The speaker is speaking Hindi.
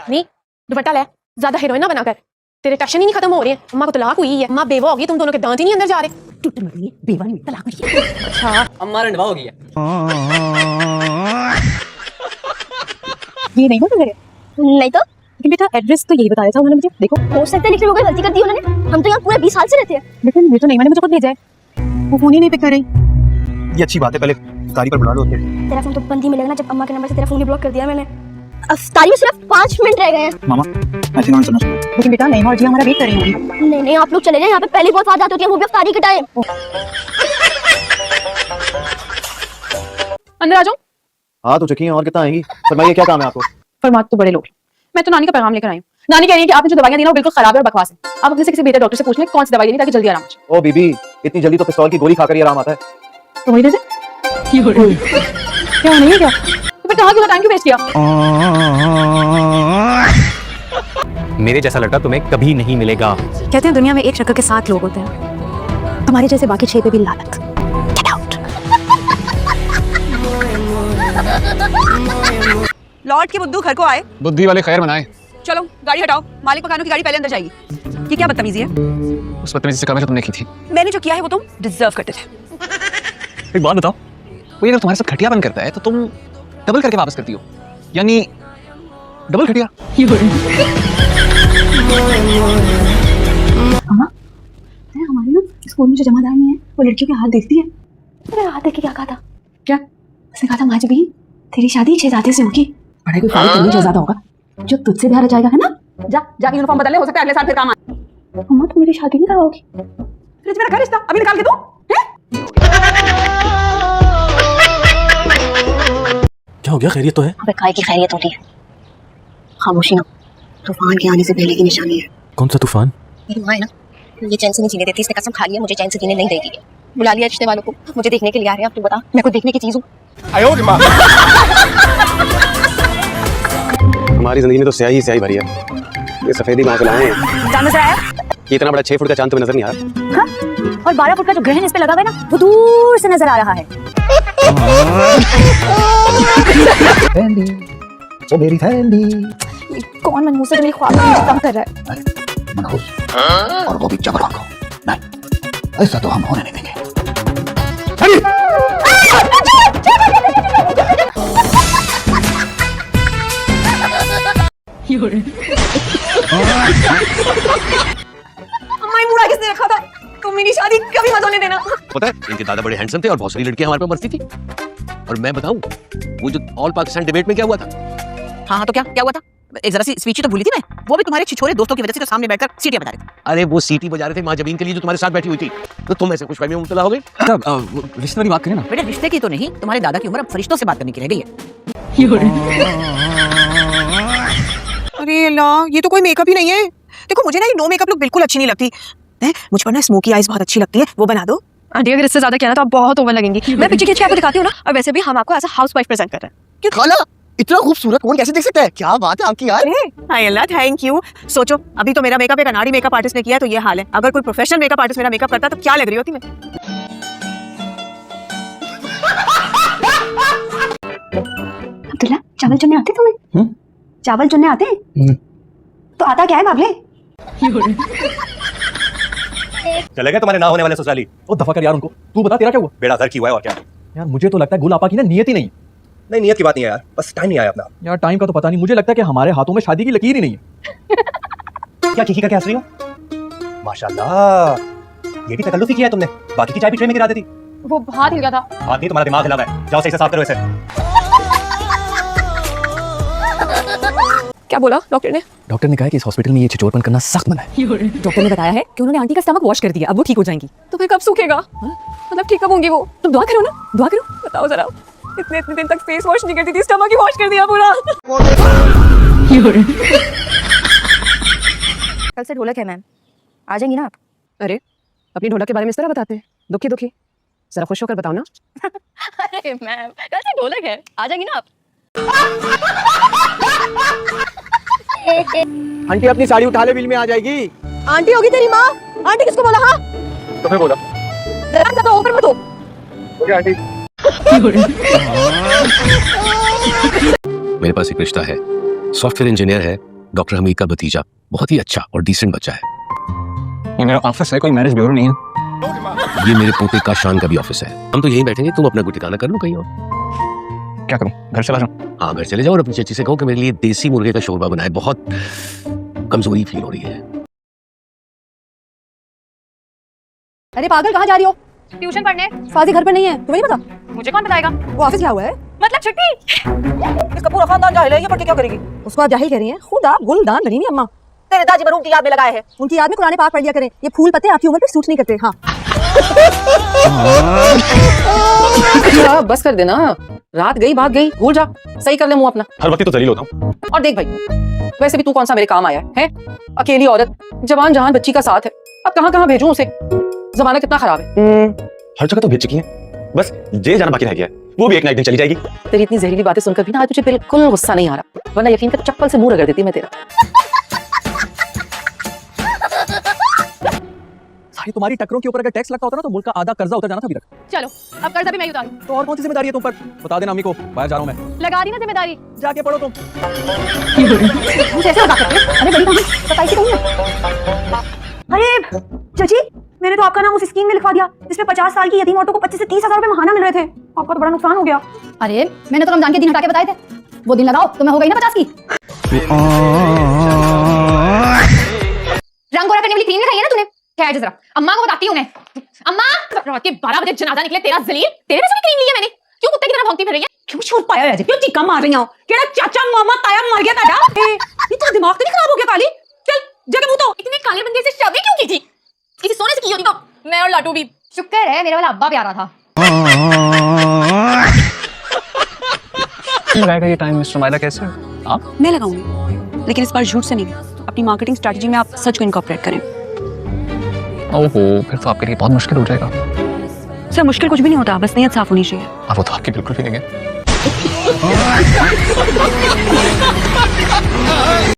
नहीं दुपट्टा ले, ज्यादा हीरोइन ना बनाकर। तेरे टशन ही नहीं खत्म हो रहे हैं। अम्मा को तलाक हुई है, अम्मा बेवा होगी, तुम दोनों के दांत ही नहीं अंदर जा रहे। टूट मर गई बेवा नहीं तलाक हुई है। अच्छा अम्मा रंडवा हो गई है। ये नहीं होता तेरे? नहीं तो लेकिन बेटा एड्रेस तो यही बताया था उन्होंने मुझे। देखो हो सकता है लेकिन वो कोई गलती कर दी उन्होंने। हम तो यहाँ पूरे 20 साल से रहते हैं। लेकिन ये तो नहीं मैंने मुझे खुद भेजा है। वो फोन ही नहीं पिक कर रही। ये अच्छी बात है, पहले तारी पर बुला लो। तेरा फोन तो बंद ही मिलेगा ना जब अम्मा के नंबर से तेरा फोन ही ब्लॉक कर दिया मैंने। अफ्तारी में सिर्फ 5 मिनट रह गए हैं। मामा ऐसे ना समझ। लेकिन बेटा नहीं और जी हमारा वेट कर रही होंगी। नहीं नहीं आप लोग चले जाए, यहाँ पे पहली बहुत आदत होती है, वो भी अफ्तारी के टाइम। अंदर आ जाओ। हाँ तो चुकी हैं, और कितना आएंगी? फरमाइए क्या काम है आपको? फरमात तो बड़े लोग। मैं तो नानी का पैगाम लेकर आई हूँ। नानी कह रही है कि आपने जो दवाइयां दी ना वो बिल्कुल खराब है और बकवास है। आप अपने से किसी बेहतर डॉक्टर से पूछ लें कौन सी दवाई देनी ताकि जल्दी आराम हो जाए। ओ बीबी, इतनी जल्दी तो पिस्तौल की गोली खाकर ही आराम आता है। तो वही दे दे। क्या नहीं है क्या? तो फिर कहाँ क्यों टाइम क्यों वेस्ट किया? मेरे जैसा लड़का तुम्हें कभी नहीं मिलेगा। कहते हैं दुनिया में एक शक्ल के 7 लोग होते हैं, तुम्हारे जैसे बाकी 6 पे भी लानत। Get out। लॉर्ड के बुद्धू घर को आए, बुद्धि वाले खैर मनाए। चलो गाड़ी हटाओ, मालिक मकानों की गाड़ी पहले अंदर जाएगी। ये क्या बदतमीजी है? उस बदतमीजी से काम जो तुमने की थी। मैंने जो किया है वो तुम डिजर्व करते थे। एक बात बताओ, कोई अगर तुम्हारे साथ घटियापन करता है तो तुम डबल करके वापस करती हो, यानी डबल घटिया। अम्मा हमारे ना स्कूल में जो जमादार में है वो लड़कियों के हाथ देखती है। मेरे हाथ देख के क्या कहा था? क्या उसने कहा था माजबीन तेरी शादी शहजादे से होगी। पढ़ाई कोई फायदा नहीं, शहजादा होगा जो तुझसे प्यार जाएगा, है ना? जाके यूनिफॉर्म बदल ले, हो सकता है अगले साल फिर काम आए। अम्मा तुम मेरी शादी नहीं कराओगी? फ्रिज में रखा रिश्ता, अभी निकाल के दो। क्या हो गया? खैरियत तो है? अबे काय की खैरियत होती है? खामोशी ना, तूफान के आने से पहले की निशानी है। कौन सा तूफान? मेरी माँ है ना, ये चैन से नहीं जीने देती, इसने कसम खा लिया मुझे चैन से जीने नहीं देगी। बुला लिया रिश्ते वालों को, मुझे देखने के लिए आ रहे हैं। अब तू बता, मैं कुछ देखने की चीज हूँ? हमारी जिंदगी में तो स्याही ही स्याही भरी है। ये सफेदी कहाँ से लाए हैं? चांद नजर आया? ये इतना बड़ा 6 फुट का चांद तुम्हें नजर नहीं आ रहा? हाँ? और 12 फुट का जो ग्रहण इस पे लगा हुआ है ना, वो दूर से नजर आ रहा है। ओ मेरी फैंडी, कौन मनहूस है जो मेरी ख्वाब में कम कर रहा है? मनहूस और वो भी जबरन को। नहीं, ऐसा तो हम होने नहीं देंगे। अम्मा बूढ़ा किसने रखा था? तुम मेरी शादी कभी मत होने देना। पता है इनके दादा बड़े हैंडसम थे और बहुत सारी लड़कियां हमारे पे मरती थी। और मैं बताऊं वो जो ऑल पाकिस्तान डिबेट में क्या हुआ था? हाँ तो क्या हुआ था? एक जरा सी स्पीच तो भूली थी मैं, वो भी तुम्हारे छिछोरे दोस्तों की वजह से जो सामने बैठकर सीटियां बजा रहे थे। अरे वो सीटी बजा रहे थे माँ जमीन के लिए जो तुम्हारे साथ बैठी हुई थी, तो तुम ऐसे खुशफहमी में मुब्तला हो गए। रिश्ते वाली बात करें ना। बेटे रिश्ते की तो नहीं, तुम्हारे दादा की उम्र अब फरिश्तों से बात करने की रह गई है। अरे अल्लाह, ये तो कोई मेकअप ही नहीं है। देखो मुझे ना ये नो मेकअप लुक बिल्कुल अच्छी नहीं लगती है। मुझ पर ना स्मोकी आईज बहुत अच्छी लगती है, वो बना दो। आंटी अगर इससे ज्यादा किया ना तो आप बहुत ओवर लगेंगी। मैं पीछे खींच के आपको दिखाती हूँ ना। और वैसे भी हम आपको एज अ हाउसवाइफ प्रेजेंट कर रहे हैं। खाला इतना खूबसूरत कौन कैसे देख सकता है? क्या बात है आपकी यार। हाय अल्लाह, थैंक यू। सोचो अभी तो मेरा मेकअप एक अनाड़ी मेकअप आर्टिस्ट ने किया तो ये हाल है। अगर कोई प्रोफेशनल मेकअप आर्टिस्ट मेरा मेकअप करता तो क्या लग रही होती मैं? अब्दुल्ला चावल चुनने आते तुम्हें? चावल चुनने आते? तो आता क्या है बाबले? चले गए तुम्हारे ना होने वाले ससुराली। ओ दफा कर यार उनको। तू बता तेरा क्या हुआ? बेड़ा घर की हुआ है और क्या? यार मुझे तो लगता है गुल आपा की ना नियत ही नहीं है। नहीं नियत की बात नहीं है यार, बस टाइम नहीं आया अपना। यार टाइम का तो पता नहीं, मुझे लगता है कि हमारे हाथों में शादी की लकीर ही नहीं है। क्या चीखी का क्या हंस रही हो? माशाल्लाह, ये भी तकल्लुफ़ ही किया है तुमने। बाकी की चाय भी ट्रे में गिरा देती। वो हाथ हिल गया था। हाथ नहीं, तुम्हारा दिमाग हिला हुआ है। जाओ सही से साफ करो इसे। क्या बोला डॉक्टर ने? डॉक्टर ने कहा कि इस हॉस्पिटल में ये छिछोरपन करना सख्त मना है। डॉक्टर ने बताया है कि उन्होंने आंटी का स्टमक वॉश कर दिया, अब वो ठीक हो जाएंगी। तो फिर कब सूखेगा? मतलब ठीक कब होंगी वो? तुम दुआ करो ना, दुआ करो। बताओ जरा, इतने दिन तक फेस वॉश नहीं करती थी, स्टमक ही वॉश कर दिया पूरा। कल से ढोलक है मैम, आ जाएंगी ना आप? अरे अपनी ढोलक के बारे में इस तरह बताते हैं? दुखी दुखी, जरा खुश होकर बताओ ना। अरे मैम कल से ढोलक है, आ जाएंगी ना आप? आंटी अपनी साड़ी उठा ले, बिल में आ जाएगी। आंटी होगी तेरी माँ। आंटी किसको बोला? हाँ तो फिर बोला जरा ऊपर मत हो। आंटी मेरे पास एक रिश्ता है, सॉफ्टवेयर इंजीनियर है, डॉक्टर हमीद का भतीजा बहुत ही अच्छा और डिसेंट बच्चा है। ये मेरा ऑफिस है, कोई मैरिज ब्यूरो नहीं है। ये मेरे पोते का शान का भी ऑफिस है। हम तो यहीं बैठेंगे, तुम अपना कोई ठिकाना कर लो कहीं और। क्या करूं, घर चला जाऊं? हाँ घर चले जाओ और अपनी चची से कहो कि मेरे लिए देसी मुर्गे का शोरबा बनाए, बहुत कमजोरी फील हो रही है। अरे पागल, कहाँ जा रही हो? ट्यूशन पढ़ने। फाजी घर पर नहीं है, तुम्हें नहीं पता? मुझे कौन बताएगा? वो ऑफिस गया हुआ है। मतलब छुट्टी। इसका पूरा खानदान जाहिल है, ये पढ़ के क्या करेगी? उसको आप जाहिल कह रही हैं? खुद आप गुलदान बनी नहीं अम्मा। तेरे दादी मरहूम की याद में लगाए हैं। उनकी याद में कुरान पाक पढ़ लिया करें। ये फूल पत्ते आपकी उम्र पे सूट नहीं करते। हाँ बस कर देना, रात गई भाग गई, भूल जा, सही कर ले मुंह अपना। हर वक्त तो जलील होता हूँ। और देख भाई, वैसे भी तू कौन सा मेरे काम आया है? अकेली औरत, जवान जहान बच्ची का साथ है, अब कहाँ कहाँ भेजूं उसे? जमाना कितना खराब है। हर जगह तो भेज चुकी है, बस जेल जाना बाकी रह गया है, वो भी एक ना एक दिन चली जाएगी। तेरी इतनी जहरीली बातें सुनकर भी ना आज तुझे बिल्कुल गुस्सा नहीं आ रहा, वरना यकीन कर चप्पल से मुंह रगड़ देती मैं तेरा। सारी तुम्हारी टक्करों के ऊपर अगर टैक्स लगता होता ना तो मुल्क का आधा कर्जा उतर जाना था अभी तक। चलो अब कर्जा भी मैं ही उतारूं। तो और कौन सी जिम्मेदारी है तुम पर? बता देना अम्मी को, बाहर जा रहा हूँ मैं। लगा दी ना जिम्मेदारी। जाके पढ़ो तुम। मुझे ऐसे लगा करते हैं। अरे बड़ी कहानी बताई थी कहीं। अरे चाची, मैंने तो आपका नाम उस स्कीम में लिखवा दिया जिसमें 50 साल की यतीम औरतों को 25 से 30 हजार रुपए महाना मिल रहे थे। आपका तो बड़ा नुकसान हो गया। अरे मैंने तो रमजान के दिन हटा के बताए थे, वो दिन लगाओ तो मैं हो गई ना 50 की। रंग गोरा करने वाली क्रीम नहीं खाई है ना तूने? ठहर जा जरा, अम्मा को बताती हूँ मैं। अम्मा, रात के 12 बजे जनाजा निकले तेरा जलील, तेरे में से भी क्रीम ली है मैंने। क्यों कुत्ते की तरह भौंकती फिर रही है? क्यों छोड़ पाया है? क्यों चीका मार रही हो? केड़ा चाचा मामा ताया मर गया ताड़ा? ये तो दिमाग तो नहीं खराब हो गया काली? चल जगह मुंह तो। इतने काले बंदे से शादी क्यों की थी? किसी सोने से की होती तो मैं और लाटू भी। शुक्र है मेरे वाला अब्बा प्यारा था। लगाएगा ये टाइम मिस्टर मायला कैसे? आप? मैं लगाऊंगी, लेकिन इस बार झूठ से नहीं। अपनी मार्केटिंग स्ट्रेटजी में आप सच को इनकॉर्पोरेट करें। ओहो, फिर तो आपके लिए बहुत मुश्किल हो जाएगा। सर मुश्किल कुछ भी नहीं होता, बस नीयत साफ होनी चाहिए। अब वो तो आपकी बिल्कुल भी नहीं है।